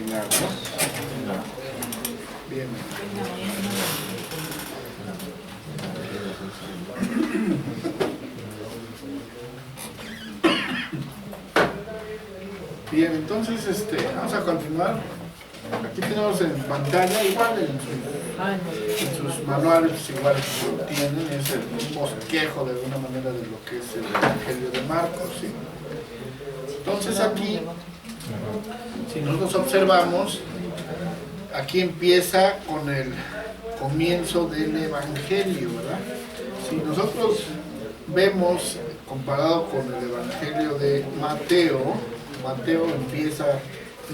continuar, ¿no? Bien. Bien, entonces vamos a continuar. Aquí tenemos en pantalla, igual en sus manuales, igual lo tienen, es el bosquejo de alguna manera de lo que es el Evangelio de Marcos, ¿sí? Entonces aquí, si nosotros observamos, aquí empieza con el comienzo del Evangelio, ¿verdad? Si nosotros vemos, comparado con el Evangelio de Mateo, Mateo no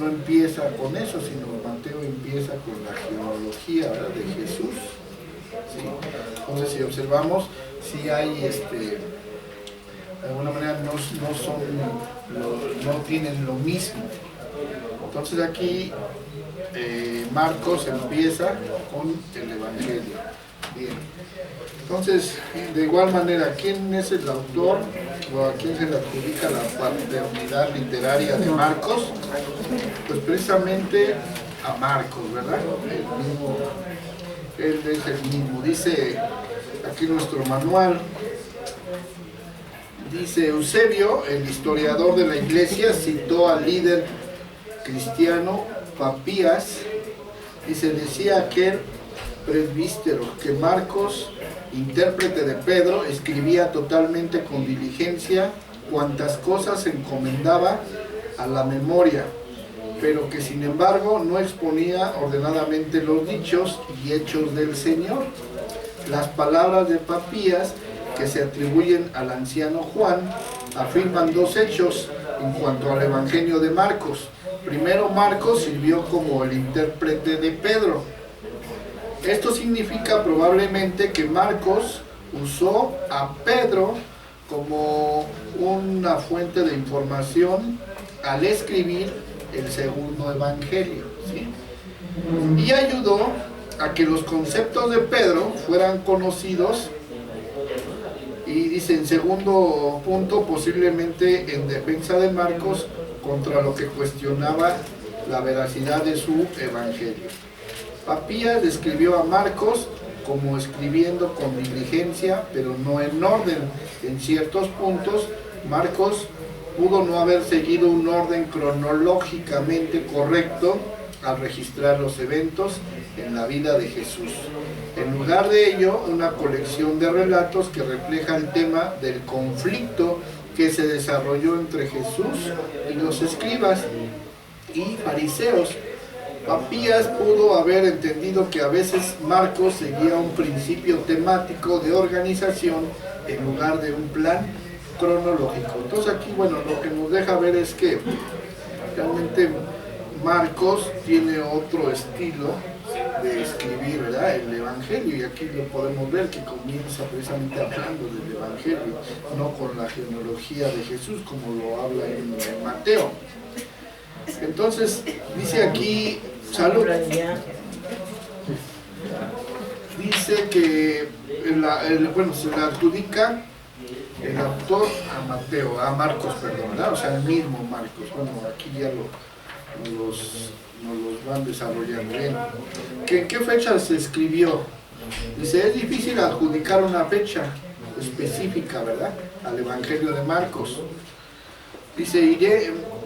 empieza con eso, sino Mateo empieza con la genealogía, ¿verdad?, de Jesús, ¿sí? Entonces, si observamos, si hay de alguna manera no tienen lo mismo. Entonces aquí Marcos empieza con el Evangelio. Bien. Entonces, de igual manera, ¿quién es el autor o a quién se le adjudica la paternidad literaria de Marcos? Pues precisamente a Marcos, ¿verdad? Él es el mismo. Dice aquí nuestro manual, dice: Eusebio, el historiador de la iglesia, citó al líder cristiano Papías y se decía aquel presbítero que Marcos, intérprete de Pedro, escribía totalmente con diligencia cuantas cosas encomendaba a la memoria, pero que sin embargo no exponía ordenadamente los dichos y hechos del Señor. Las palabras de Papías, que se atribuyen al anciano Juan, afirman dos hechos en cuanto al Evangelio de Marcos. Primero, Marcos sirvió como el intérprete de Pedro. Esto significa probablemente que Marcos usó a Pedro como una fuente de información al escribir el segundo evangelio, ¿sí? Y ayudó a que los conceptos de Pedro fueran conocidos. Y dice, en segundo punto, posiblemente en defensa de Marcos contra lo que cuestionaba la veracidad de su evangelio. Papías describió a Marcos como escribiendo con diligencia, pero no en orden. En ciertos puntos, Marcos pudo no haber seguido un orden cronológicamente correcto al registrar los eventos en la vida de Jesús. En lugar de ello, una colección de relatos que refleja el tema del conflicto que se desarrolló entre Jesús y los escribas y fariseos. Papías pudo haber entendido que a veces Marcos seguía un principio temático de organización en lugar de un plan cronológico. Entonces aquí, bueno, lo que nos deja ver es que realmente Marcos tiene otro estilo de escribir, ¿verdad?, el Evangelio, y aquí lo podemos ver que comienza precisamente hablando del Evangelio, no con la genealogía de Jesús como lo habla en Mateo. Entonces dice aquí, salud, dice que se le adjudica el autor a Marcos, perdón, ¿verdad? O sea, el mismo Marcos. Bueno, aquí ya nos los van desarrollando bien. ¿En qué fecha se escribió? Dice, es difícil adjudicar una fecha específica, ¿verdad?, al Evangelio de Marcos. Dice,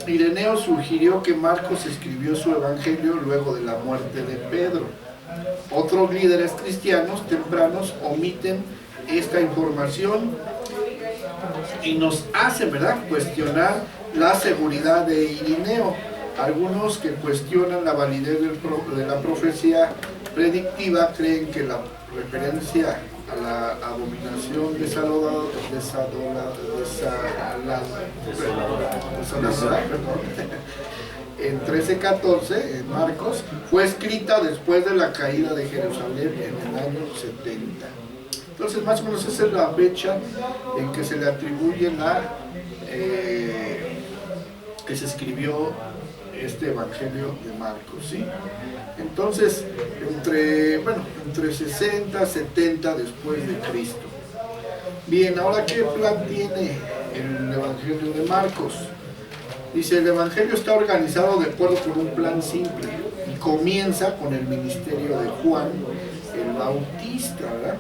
Ireneo sugirió que Marcos escribió su Evangelio luego de la muerte de Pedro. Otros líderes cristianos tempranos omiten esta información y nos hacen, ¿verdad?, cuestionar la seguridad de Ireneo. Algunos que cuestionan la validez de la profecía predictiva creen que la referencia a la abominación en 13:14 en Marcos fue escrita después de la caída de Jerusalén en el año 70. Entonces, más o menos esa es la fecha en que se le atribuye que se escribió este Evangelio de Marcos, ¿sí? Entonces, entre 60 y 70 después de Cristo. Bien, ahora, ¿qué plan tiene el Evangelio de Marcos? Dice, el Evangelio está organizado de acuerdo con un plan simple y comienza con el ministerio de Juan el Bautista, ¿verdad?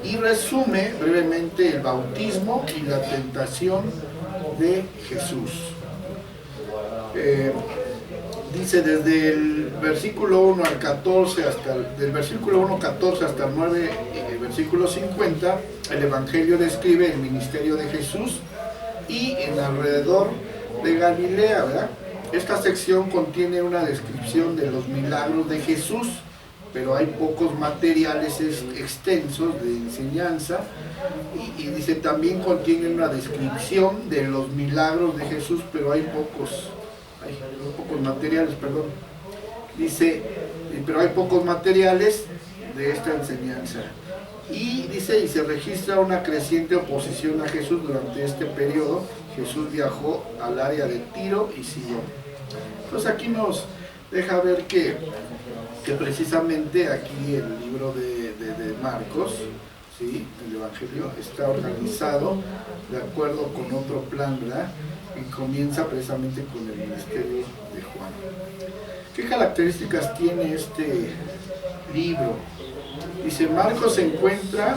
Y resume brevemente el bautismo y la tentación de Jesús. Dice desde el versículo 1 al 14 del versículo 1 14 hasta el 9 el versículo 50, el Evangelio describe el ministerio de Jesús y en alrededor de Galilea, ¿verdad? Esta sección contiene una descripción de los milagros de Jesús, pero hay pocos materiales extensos de enseñanza y dice también contiene una descripción de los milagros de Jesús, pero hay pocos materiales, perdón. Dice, pero hay pocos materiales de esta enseñanza. Y dice, y se registra una creciente oposición a Jesús durante este periodo. Jesús viajó al área de Tiro y Sidón. Entonces aquí nos deja ver que precisamente aquí el libro de Marcos, ¿sí? El Evangelio está organizado de acuerdo con otro plan, ¿verdad? Y comienza precisamente con el ministerio de Juan. ¿Qué características tiene este libro? Dice, Marcos se encuentra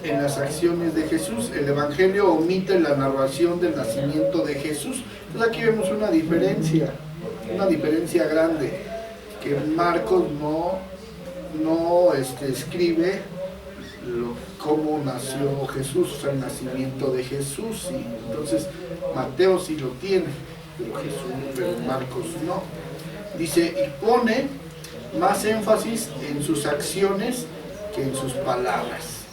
en las acciones de Jesús. El Evangelio omite la narración del nacimiento de Jesús. Entonces aquí vemos una diferencia grande, que Marcos no escribe cómo nació Jesús, o sea, el nacimiento de Jesús, y entonces Mateo sí lo tiene, pero Marcos no. Dice, y pone más énfasis en sus acciones que en sus palabras,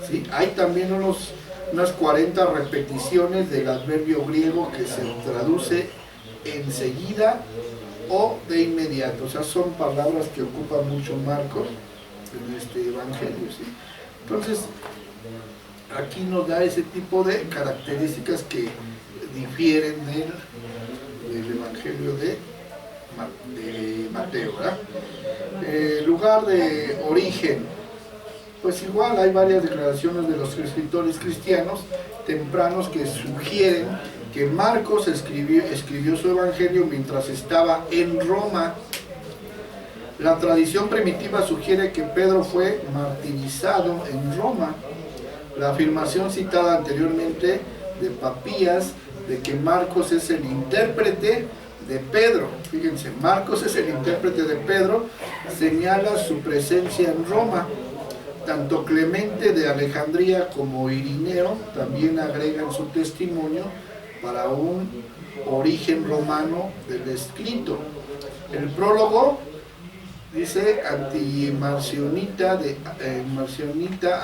¿sí? Hay también unas 40 repeticiones del adverbio griego que se traduce enseguida o de inmediato, o sea, son palabras que ocupa mucho Marcos en este Evangelio, ¿sí? Entonces, aquí nos da ese tipo de características que difieren del Evangelio de Mateo, ¿verdad? Lugar de origen, pues igual hay varias declaraciones de los escritores cristianos tempranos que sugieren que Marcos escribió su Evangelio mientras estaba en Roma. La tradición primitiva sugiere que Pedro fue martirizado en Roma. La afirmación citada anteriormente de Papías de que Marcos es el intérprete de Pedro, fíjense, Marcos es el intérprete de Pedro, señala su presencia en Roma. Tanto Clemente de Alejandría como Irineo también agregan su testimonio para un origen romano del escrito. El prólogo dice antimarcionita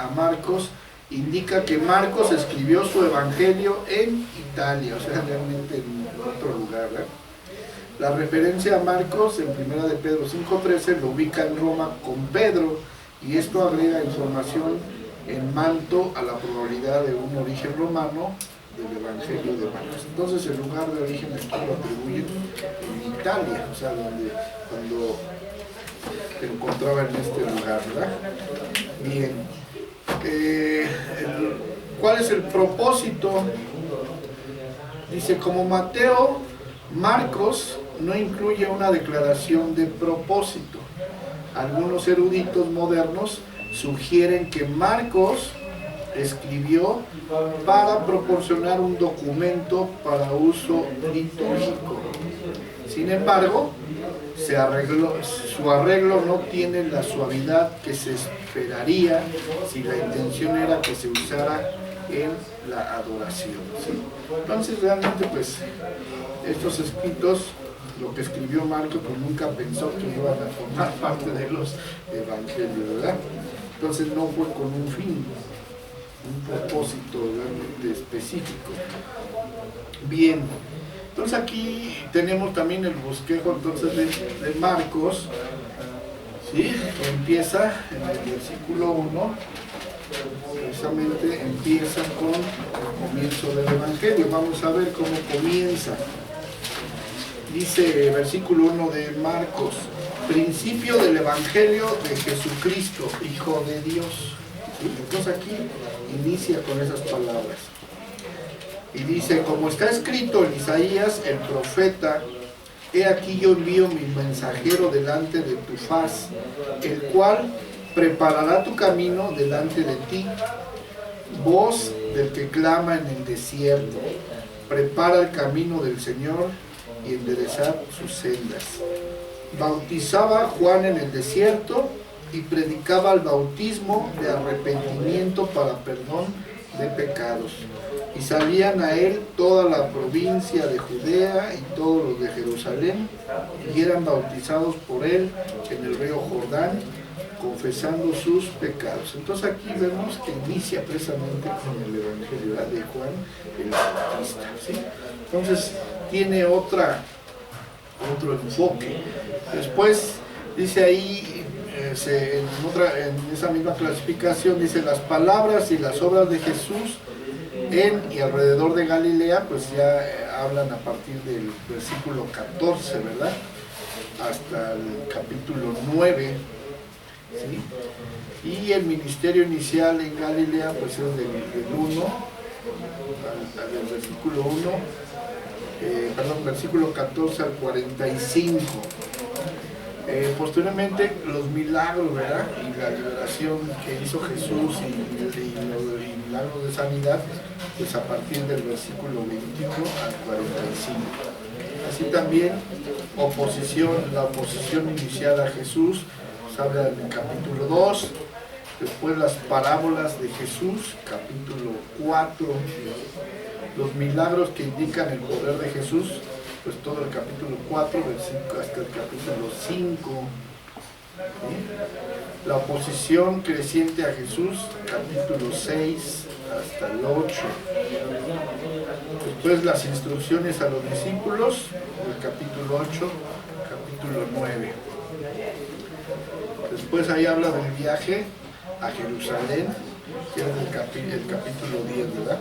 a Marcos, indica que Marcos escribió su evangelio en Italia, o sea, realmente en otro lugar, ¿verdad? La referencia a Marcos en 1 de Pedro 5:13 lo ubica en Roma con Pedro, y esto agrega información en manto a la probabilidad de un origen romano del evangelio de Marcos. Entonces el lugar de origen aquí lo atribuyen en Italia, o sea, cuando se encontraba en este lugar, ¿verdad? Bien. ¿Cuál es el propósito? Dice, como Mateo, Marcos no incluye una declaración de propósito. Algunos eruditos modernos sugieren que Marcos escribió para proporcionar un documento para uso litúrgico. Sin embargo, su arreglo no tiene la suavidad que se esperaría si la intención era que se usara en la adoración, ¿sí? Entonces realmente pues estos escritos, lo que escribió Marcos, pues nunca pensó que iban a formar parte de los evangelios, ¿verdad? Entonces no fue con un fin, un propósito realmente específico. Bien, entonces aquí tenemos también el bosquejo entonces de Marcos, ¿sí? Empieza en el versículo 1, precisamente empieza con el comienzo del evangelio. Vamos a ver cómo comienza. Dice versículo 1 de Marcos: principio del evangelio de Jesucristo, Hijo de Dios. ¿Sí? Entonces aquí inicia con esas palabras. Y dice, como está escrito en Isaías, el profeta: he aquí yo envío mi mensajero delante de tu faz, el cual preparará tu camino delante de ti. Voz del que clama en el desierto: prepara el camino del Señor y enderezad sus sendas. Bautizaba Juan en el desierto y predicaba el bautismo de arrepentimiento para perdón de pecados. Y salían a él toda la provincia de Judea y todos los de Jerusalén, y eran bautizados por él en el río Jordán, confesando sus pecados. Entonces aquí vemos que inicia precisamente con el Evangelio de Juan el Bautista, ¿sí? Entonces tiene otro enfoque. Después dice ahí, en esa misma clasificación, dice: las palabras y las obras de Jesús en y alrededor de Galilea, pues ya hablan a partir del versículo 14, ¿verdad? Hasta el capítulo 9, ¿sí? Y el ministerio inicial en Galilea, pues es del 1 al versículo 1, versículo 14 al 45. Posteriormente los milagros, ¿verdad? Y la liberación que hizo Jesús y los milagros de sanidad, pues a partir del versículo 21 al 45. Así también la oposición inicial a Jesús, pues habla en el capítulo 2. Después las parábolas de Jesús, capítulo 4. Los milagros que indican el poder de Jesús, pues todo el capítulo 4, hasta el capítulo 5. ¿Sí? La oposición creciente a Jesús, capítulo 6 hasta el 8. Después las instrucciones a los discípulos, el capítulo 8, capítulo 9. Después ahí habla del viaje a Jerusalén, que es el capítulo 10, ¿verdad?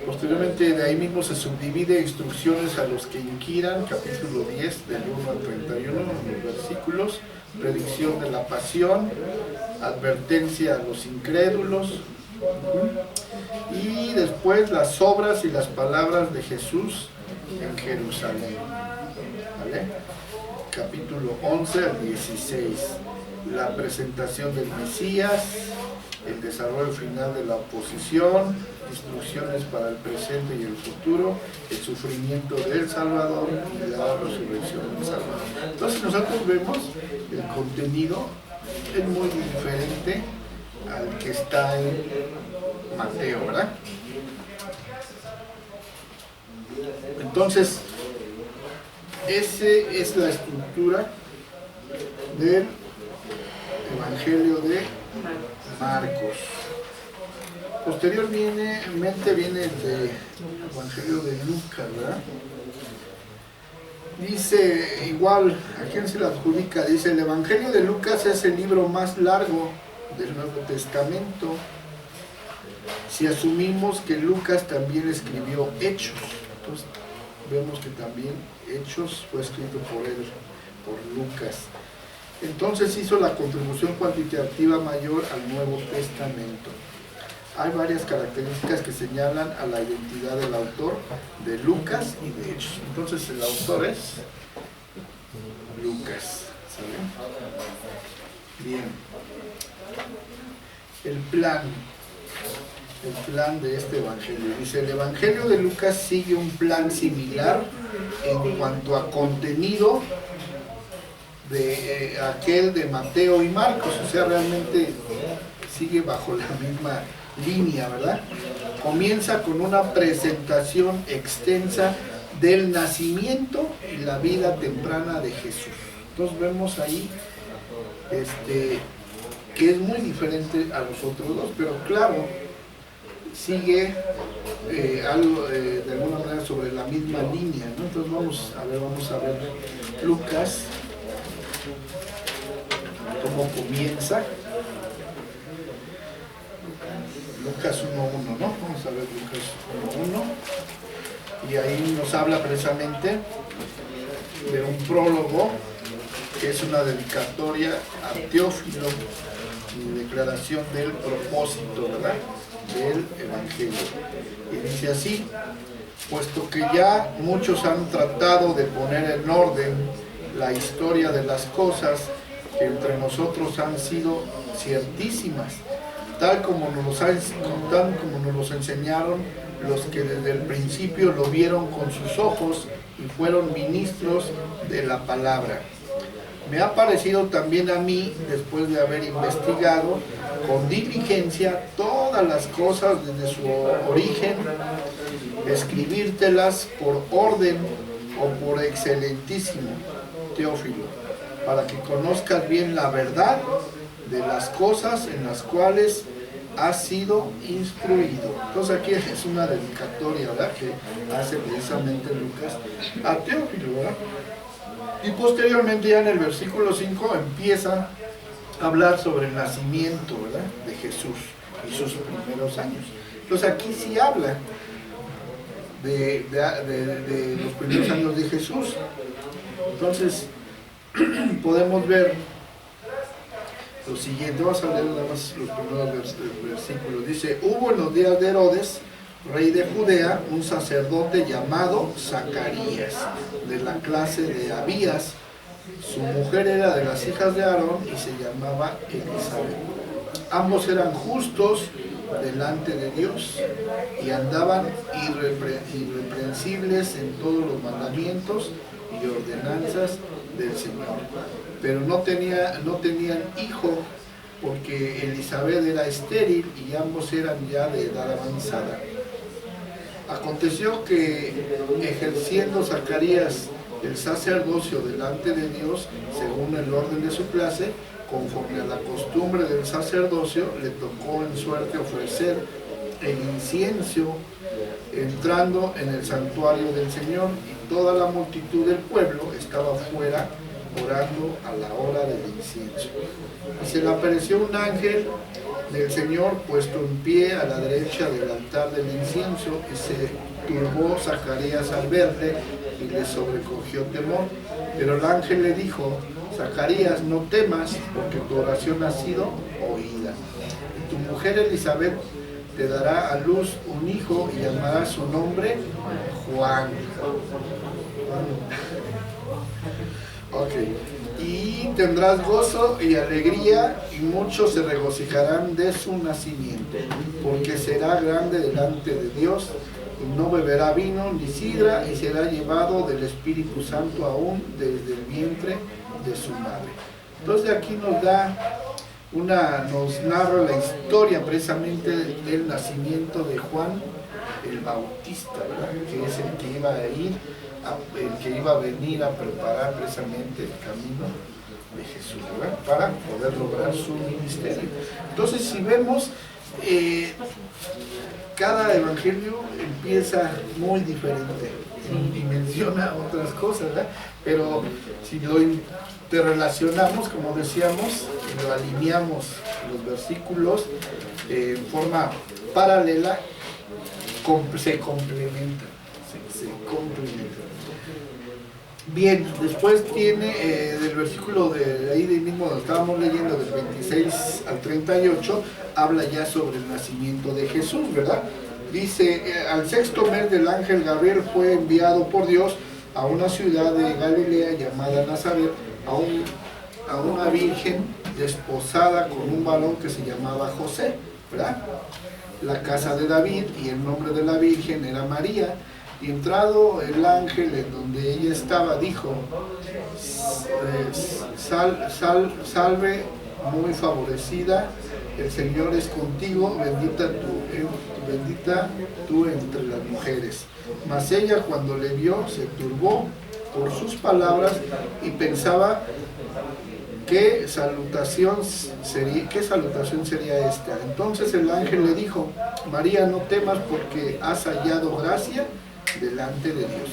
Posteriormente de ahí mismo se subdivide instrucciones a los que inquieran, capítulo 10, del 1 al 31, los versículos: predicción de la pasión, advertencia a los incrédulos, y después las obras y las palabras de Jesús en Jerusalén, ¿vale? Capítulo 11 al 16, la presentación del Mesías, el desarrollo final de la oposición, instrucciones para el presente y el futuro, el sufrimiento del Salvador y la resurrección del Salvador. Entonces nosotros vemos el contenido es muy diferente al que está en Mateo, ¿verdad? Entonces, esa es la estructura del Evangelio de Marcos. Posteriormente viene el de Evangelio de Lucas, ¿verdad? Dice, igual, ¿a quién se le adjudica? Dice: el Evangelio de Lucas es el libro más largo del Nuevo Testamento, si asumimos que Lucas también escribió Hechos. Entonces vemos que también Hechos fue escrito por él, por Lucas. Entonces hizo la contribución cuantitativa mayor al Nuevo Testamento. Hay varias características que señalan a la identidad del autor de Lucas y de Hechos. Entonces el autor es Lucas, ¿saben? Bien. El plan de este evangelio. Dice: el evangelio de Lucas sigue un plan similar en cuanto a contenido de aquel de Mateo y Marcos. O sea, realmente sigue bajo la misma línea, ¿verdad? Comienza con una presentación extensa del nacimiento y la vida temprana de Jesús. Entonces vemos ahí que es muy diferente a los otros dos, pero claro, sigue algo de alguna manera sobre la misma línea, ¿no? Entonces vamos a ver Lucas, cómo comienza. Lucas 1.1, ¿no? Vamos a ver Lucas 1.1, y ahí nos habla precisamente de un prólogo que es una dedicatoria a Teófilo y declaración del propósito, ¿verdad? del Evangelio. Y dice así: puesto que ya muchos han tratado de poner en orden la historia de las cosas que entre nosotros han sido ciertísimas, tal como nos los enseñaron los que desde el principio lo vieron con sus ojos y fueron ministros de la palabra. Me ha parecido también a mí, después de haber investigado con diligencia todas las cosas desde su origen, escribírtelas por orden o por excelentísimo Teófilo, para que conozcas bien la verdad de las cosas en las cuales has sido instruido. Entonces aquí es una dedicatoria, ¿verdad?, que hace precisamente Lucas a Teófilo, ¿verdad? Y posteriormente ya en el versículo 5 empieza a hablar sobre el nacimiento, ¿verdad?, de Jesús y sus primeros años. Entonces aquí sí habla de los primeros años de Jesús. Entonces podemos ver lo siguiente. Vamos a leer nada más los primeros versículos. Dice: hubo en los días de Herodes, rey de Judea, un sacerdote llamado Zacarías, de la clase de Abías. Su mujer era de las hijas de Aarón y se llamaba Elisabet. Ambos eran justos delante de Dios y andaban irreprensibles en todos los mandamientos y ordenanzas del Señor. Pero no tenían hijo, porque Elisabet era estéril y ambos eran ya de edad avanzada. Aconteció que, ejerciendo Zacarías el sacerdocio delante de Dios, según el orden de su clase, conforme a la costumbre del sacerdocio, le tocó en suerte ofrecer el incienso entrando en el santuario del Señor, y toda la multitud del pueblo estaba fuera orando a la hora del incienso. Y se le apareció un ángel del Señor puesto en pie a la derecha del altar del incienso, y se turbó Zacarías al verle y le sobrecogió temor. Pero el ángel le dijo: Zacarías, no temas, porque tu oración ha sido oída. Y tu mujer Elisabet te dará a luz un hijo y llamará su nombre Juan. Ok. Y tendrás gozo y alegría, y muchos se regocijarán de su nacimiento, porque será grande delante de Dios, y no beberá vino ni sidra, y será llevado del Espíritu Santo aún desde el vientre de su madre. Entonces aquí nos narra la historia precisamente del nacimiento de Juan el Bautista, ¿verdad?, que es el que iba a ir, el que iba a venir a preparar precisamente el camino de Jesús, ¿verdad?, para poder lograr su ministerio. Entonces, si vemos, cada evangelio empieza muy diferente y menciona otras cosas, ¿verdad? Pero si lo interrelacionamos, como decíamos, lo alineamos los versículos en forma paralela, se complementan. Bien, después tiene del versículo de ahí mismo donde estábamos leyendo, del 26 al 38, habla ya sobre el nacimiento de Jesús, ¿verdad? Dice: al sexto mes del ángel Gabriel fue enviado por Dios a una ciudad de Galilea llamada Nazaret, a una virgen desposada con un varón que se llamaba José, ¿verdad? La casa de David, y el nombre de la virgen era María. Y entrado el ángel en donde ella estaba, dijo: salve muy favorecida, el Señor es contigo, bendita tú entre las mujeres. Mas ella, cuando le vio, se turbó por sus palabras y pensaba qué salutación sería esta. Entonces el ángel le dijo: María, no temas, porque has hallado gracia delante de Dios,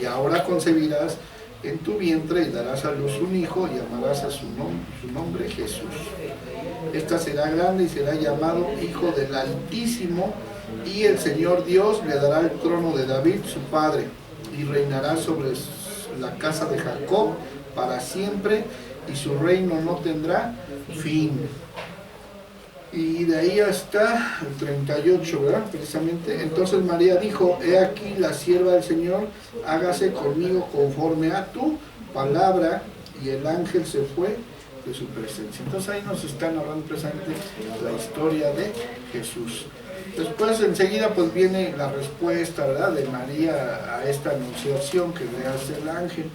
y ahora concebirás en tu vientre y darás a luz un hijo, y llamarás a su nombre Jesús. Esta será grande y será llamado Hijo del Altísimo, y el Señor Dios le dará el trono de David su padre, y reinará sobre la casa de Jacob para siempre, y su reino no tendrá fin. Y de ahí hasta el 38, ¿verdad? Precisamente. Entonces María dijo: he aquí la sierva del Señor, hágase conmigo conforme a tu palabra. Y el ángel se fue de su presencia. Entonces ahí nos está narrando precisamente la historia de Jesús. Después enseguida pues viene la respuesta, ¿verdad?, de María a esta anunciación que le hace el ángel.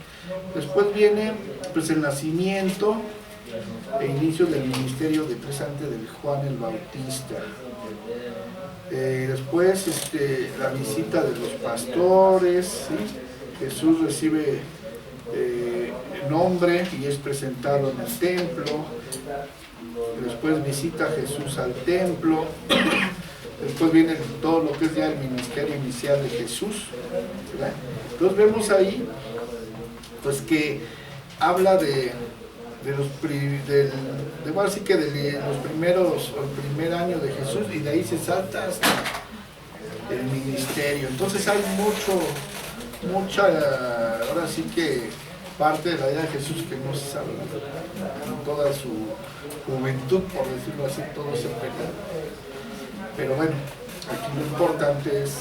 Después viene pues el nacimiento e inicio del ministerio de precisamente del Juan el Bautista. Después la visita de los pastores, ¿sí? Jesús recibe nombre y es presentado en el templo. Después visita Jesús al templo. Después viene todo lo que es ya el ministerio inicial de Jesús, ¿verdad? Entonces vemos ahí pues que habla de los primeros, el primer año de Jesús, y de ahí se salta hasta el ministerio. Entonces hay mucha, ahora sí que parte de la vida de Jesús que no se sabe, en toda su juventud, por decirlo así, todo se perdió. Pero bueno, aquí lo importante es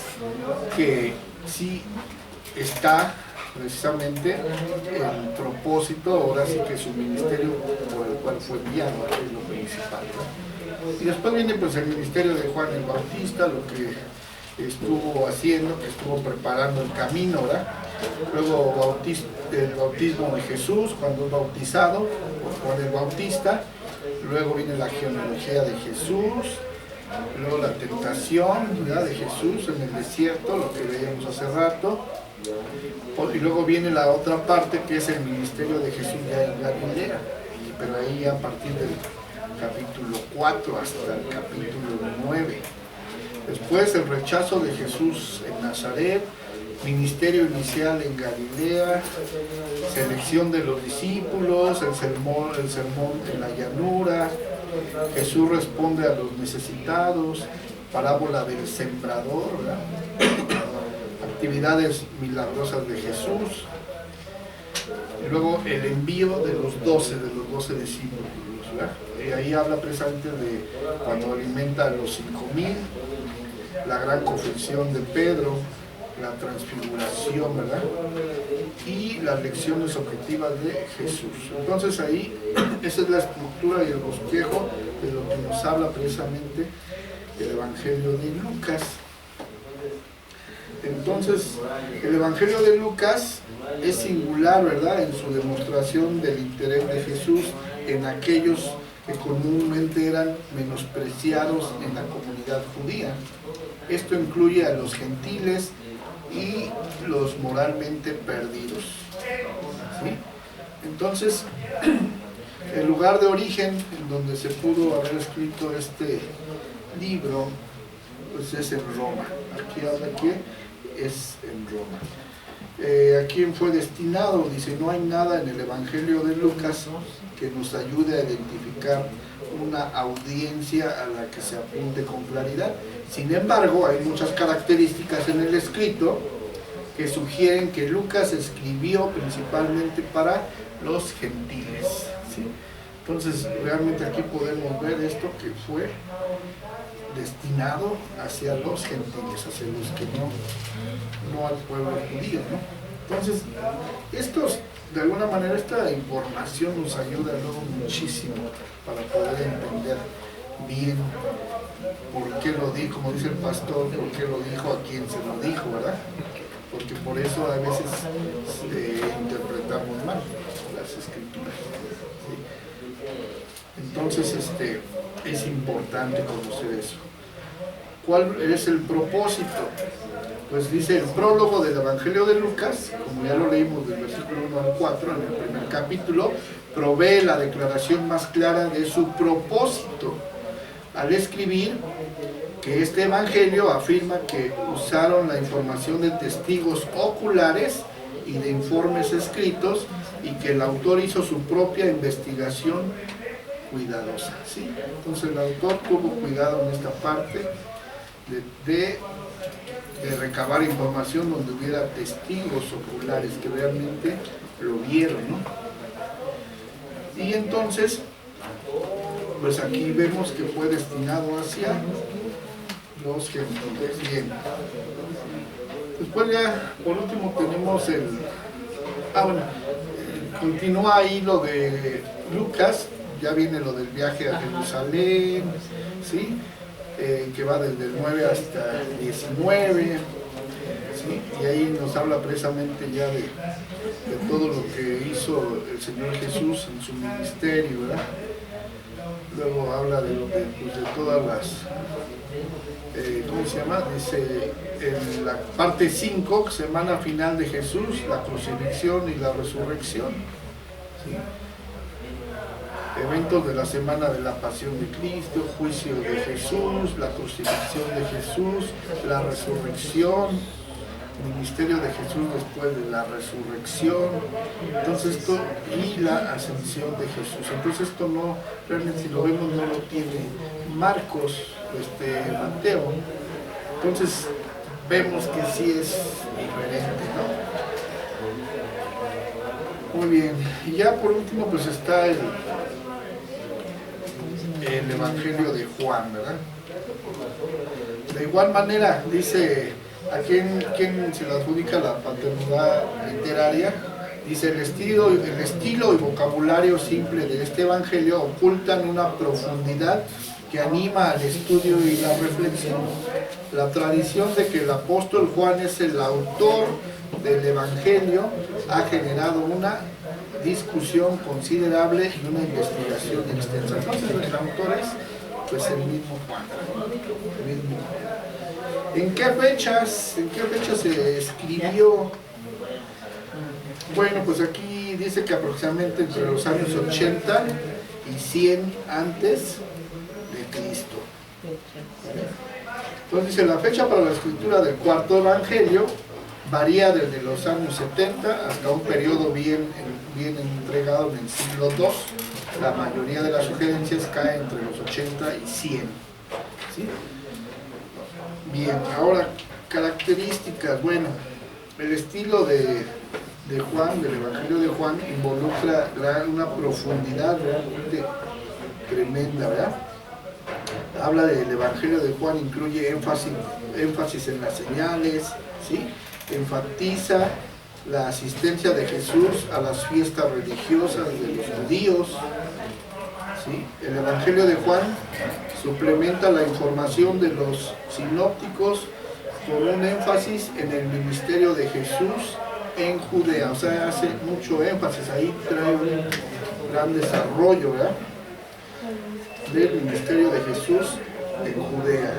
que sí está precisamente el propósito, ahora sí que su ministerio por el cual fue enviado, es lo principal, ¿no? Y después viene pues el ministerio de Juan el Bautista, lo que estuvo haciendo, que estuvo preparando el camino, ¿verdad? Luego el bautismo de Jesús, cuando es bautizado por Juan el Bautista. Luego viene la genealogía de Jesús. Luego la tentación, ¿verdad?, de Jesús en el desierto, lo que veíamos hace rato. Y luego viene la otra parte, que es el ministerio de Jesús ya en Galilea, pero ahí a partir del capítulo 4 hasta el capítulo 9. Después el rechazo de Jesús en Nazaret, ministerio inicial en Galilea, selección de los discípulos, el sermón en la llanura. Jesús responde a los necesitados, parábola del sembrador, ¿verdad? Actividades milagrosas de Jesús. Y luego el envío de los 12 discípulos, ¿verdad? Y ahí habla precisamente de cuando alimenta a los 5,000, la gran confesión de Pedro, la transfiguración, ¿verdad?, y las lecciones objetivas de Jesús. Entonces ahí, esa es la estructura y el bosquejo de lo que nos habla precisamente el Evangelio de Lucas. Entonces, el Evangelio de Lucas es singular, ¿verdad?, en su demostración del interés de Jesús en aquellos que comúnmente eran menospreciados en la comunidad judía. Esto incluye a los gentiles y los moralmente perdidos, ¿sí? Entonces, el lugar de origen en donde se pudo haber escrito este libro, pues es en Roma. Aquí habla que es en Roma. ¿A quién fue destinado? Dice: no hay nada en el Evangelio de Lucas que nos ayude a identificar una audiencia a la que se apunte con claridad. Sin embargo, hay muchas características en el escrito que sugieren que Lucas escribió principalmente para los gentiles, ¿sí? Entonces, realmente aquí podemos ver esto, que fue destinado hacia los gentiles, hacia los que no al pueblo judío, ¿no? Entonces, de alguna manera, esta información nos ayuda luego muchísimo para poder entender bien por qué lo dijo, como dice el pastor, por qué lo dijo, a quién se lo dijo, ¿verdad? Porque por eso a veces interpretamos mal las escrituras, ¿sí? Entonces es importante conocer eso. ¿Cuál es el propósito? Pues dice el prólogo del Evangelio de Lucas, como ya lo leímos del versículo 1 al 4 en el primer capítulo, provee la declaración más clara de su propósito al escribir que este evangelio afirma que usaron la información de testigos oculares y de informes escritos, y que el autor hizo su propia investigación cuidadosa, ¿sí? Entonces el autor tuvo cuidado en esta parte de recabar información donde hubiera testigos oculares que realmente lo vieron, ¿no? Y entonces pues aquí vemos que fue destinado hacia los gentiles. Bien. Después ya, por último, tenemos el... bueno, continúa ahí lo de Lucas, ya viene lo del viaje a Jerusalén, ¿sí? Que va desde el 9 hasta el 19, ¿sí? Y ahí nos habla precisamente ya de todo lo que hizo el Señor Jesús en su ministerio, ¿verdad? Luego habla de todas las, ¿cómo se llama? Dice en la parte 5, semana final de Jesús, la crucifixión y la resurrección, ¿sí? Eventos de la semana de la pasión de Cristo, juicio de Jesús, la crucifixión de Jesús, la resurrección, ministerio de Jesús después de la resurrección, entonces esto, y la ascensión de Jesús. Entonces esto no, realmente si lo vemos no lo tiene Marcos, Mateo. Entonces vemos que sí es diferente, ¿no? Muy bien, y ya por último pues está el Evangelio de Juan, ¿verdad? De igual manera, dice, ¿a quién se le adjudica la paternidad literaria? Dice, el estilo y vocabulario simple de este Evangelio ocultan una profundidad que anima al estudio y la reflexión. La tradición de que el apóstol Juan es el autor del Evangelio ha generado una discusión considerable y una investigación extensa. Entonces el autor es pues el mismo Juan. ¿En qué fechas se escribió? Bueno, pues aquí dice que aproximadamente entre los años 80 y 100 antes de Cristo. Entonces dice, la fecha para la escritura del cuarto evangelio varía desde los años 70 hasta un periodo bien entregado en el siglo II. La mayoría de las sugerencias cae entre los 80 y 100. ¿Sí? Bien, ahora características. Bueno, el estilo de Juan, del Evangelio de Juan, involucra una profundidad realmente tremenda, ¿verdad? Habla del Evangelio de Juan, incluye énfasis en las señales, ¿sí? Enfatiza la asistencia de Jesús a las fiestas religiosas de los judíos, ¿sí? El Evangelio de Juan suplementa la información de los sinópticos con un énfasis en el ministerio de Jesús en Judea, o sea, hace mucho énfasis, ahí trae un gran desarrollo, ¿verdad?, del ministerio de Jesús en Judea.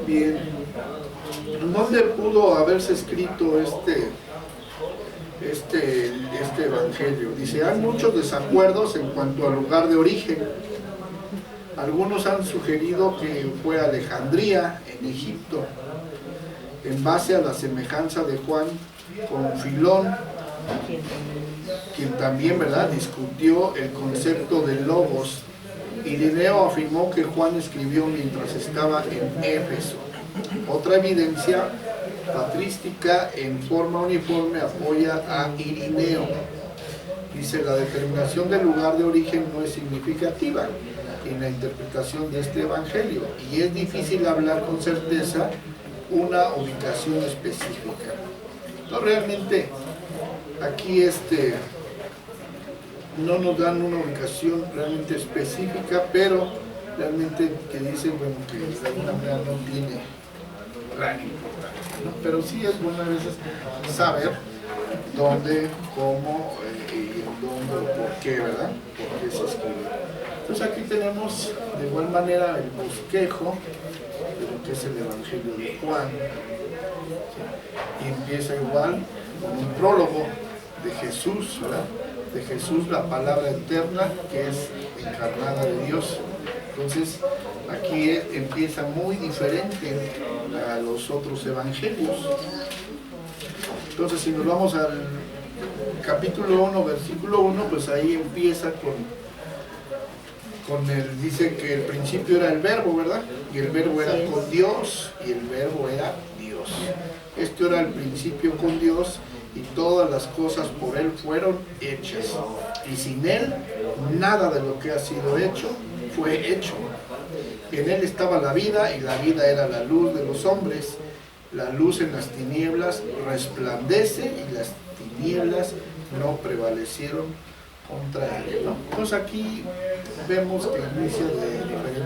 Bien, ¿dónde pudo haberse escrito este evangelio? Dice, hay muchos desacuerdos en cuanto al lugar de origen. Algunos han sugerido que fue Alejandría, en Egipto, en base a la semejanza de Juan con Filón, quien también, ¿verdad?, discutió el concepto de logos. Ireneo afirmó que Juan escribió mientras estaba en Éfeso. Otra evidencia patrística en forma uniforme apoya a Ireneo. Dice, la determinación del lugar de origen no es significativa en la interpretación de este evangelio y es difícil hablar con certeza una ubicación específica. Entonces realmente aquí no nos dan una ubicación realmente específica, pero realmente que dicen, bueno, que de alguna manera no tiene gran importancia, ¿no? Pero sí es bueno a veces saber dónde, cómo, y en dónde, por qué, ¿verdad? Por qué se escribe. Entonces aquí tenemos de igual manera el bosquejo de lo que es el Evangelio de Juan, ¿sí? Y empieza igual con un prólogo de Jesús, ¿verdad?, de Jesús, la palabra eterna que es encarnada de Dios. Entonces aquí empieza muy diferente a los otros evangelios. Entonces si nos vamos al capítulo 1, versículo 1, pues ahí empieza con el, dice que el principio era el verbo, ¿verdad? Y el verbo era con Dios y el verbo era Dios. Esto era el principio con Dios y todas las cosas por Él fueron hechas. Y sin Él, nada de lo que ha sido hecho fue hecho. En Él estaba la vida, y la vida era la luz de los hombres. La luz en las tinieblas resplandece, y las tinieblas no prevalecieron contra Él, ¿no? Entonces aquí vemos que inicia de diferentes